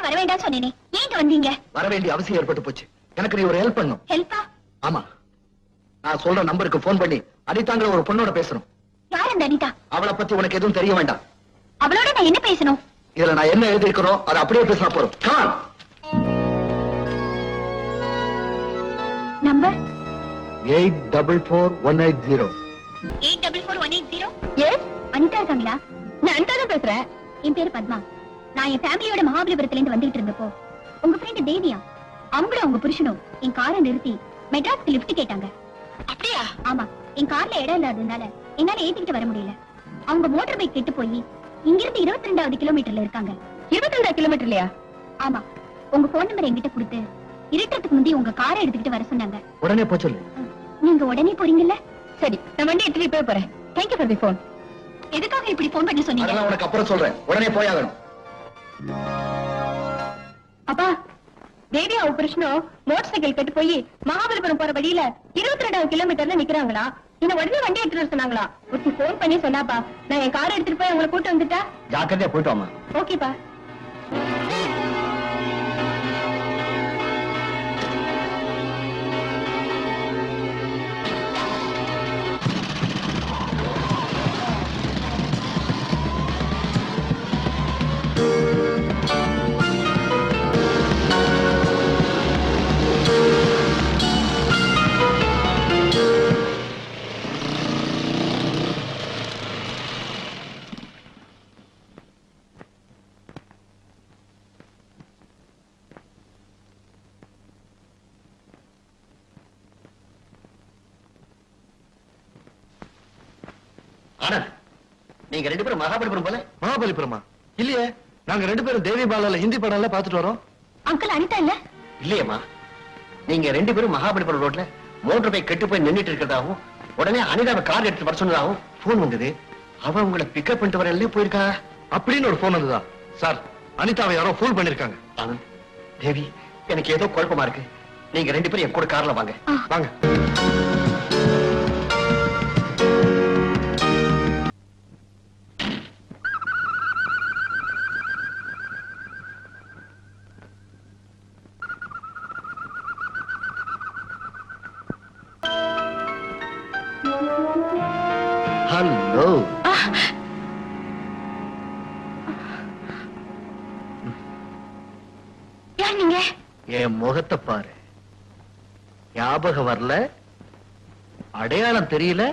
வர வேண்டாம் சொன்னேனே, ஏங்க வந்தீங்க? வர வேண்டிய அவசியம் ஏற்பட்டு போச்சு. எனக்கு நீ ஒரு ஹெல்ப் பண்ணும். ஹெல்ப்பா? ஆமா, நான் சொல்ற நம்பருக்கு போன் பண்ணி அனிதாங்கிற ஒரு பொண்ணோட பேசணும். யார் அந்த அனிதா? அவளை பத்தி உனக்கு எதுவும் தெரிய வேண்டாம். அவளோட நான் என்ன பேசணும்? இதுல நான் என்ன எழுதிருக்கிறோம் அதை அப்படியே பேசினா போறோம். நம்பர் 844180. 844180. எஸ், அனிதா இருக்காங்களா? நான் அனிதா தான் பேசுறேன். என் பேரு பத்மா. நான் என் ஃபேமிலியோட மகாபலிபுரத்துல இருந்து வந்துட்டு இருந்தப்போ உங்க ஃப்ரெண்ட் தேவியா அவங்களும் அவங்க புருஷனும் என் காரை நிறுத்தி மெட்ராஸ்க்கு லிஃப்ட் கேட்டாங்க. அப்படியா? ஆமா, என் கார்ல இடம் இல்லாததுனால என்னால ஏத்திக்கிட்டு வர முடியல. அவங்க மோட்டார் பைக் கெட்டு போய் இங்கிருந்து 22வது கிலோமீட்டர்ல இருக்காங்க. 22 கிலோமீட்டர்லயா? ஆமா, உங்க போன் நம்பர் என்கிட்ட கொடுத்து இருட்டுறதுக்கு முந்தி உங்க காரை எடுத்துக்கிட்டு வர சொன்னாங்க. உடனே போ சொல்லு. நீங்க உடனே போறீங்கல்ல? சரி, நான் வண்டி எடுத்துட்டு போறேன். Thank you for the phone. எதுக்காக இப்படி போன் பண்ணி சொன்னீங்க? அதெல்லாம் உனக்கு அப்புறம் சொல்றேன். உடனே போயாகணும். அப்பா, தேவி அவங்க புருஷனும் மோட்டார் சைக்கிள் கெட்டு போய் மகாபலிபுரம் போற வழியில 22வது கிலோமீட்டர்ல நிக்கிறாங்களா? இன்னும் உடனே வண்டி எடுத்துட்டு சொன்னாங்களா? ஒருத்தி போன் பண்ணி சொன்னாப்பா. நான் என் காரை எடுத்துட்டு போய் உங்களை கூட்டு வந்துட்டா? ஜாக்கிரதையா போயிட்டு வாமா. ஓகேப்பா. நீங்க ரெண்டு பேரும் மகாபலிபுரம் போல? மகாபலிபுரமா? இல்லையே, நாங்க ரெண்டு பேரும் தேவி பாலால ஹிந்தி படம் எல்லாம் பாத்துட்டு வரோம். அங்கிள் அனிதா இல்ல? இல்லையம்மா, நீங்க ரெண்டு பேரும் மகாபலிபுரம் ரோட்ல மோட்டர் பைக் கெட்டு போய் நின்னுட்டு இருக்கிறதாவும் உடனே அனிதாவை கார் எடுத்து வர சொன்னதாகவும் போன் வந்தது. அவ உங்களை பிக்கப் பண்ணிட்டு வரலே போயிருக்கா அப்படின்னு ஒரு போன் வந்ததா? சார், அனிதாவை யாரோ ஃபூல் பண்ணிருக்காங்க. ஆனந்த், தேவி, எனக்கு ஏதோ குழப்பமா இருக்கு. நீங்க ரெண்டு பேரும் என் கூட கார்ல வாங்க. வாங்க. ஹலோ. யார் நீங்க? என் முகத்தை பாரு. ஞாபகம் வரல? அடையாளம் தெரியல?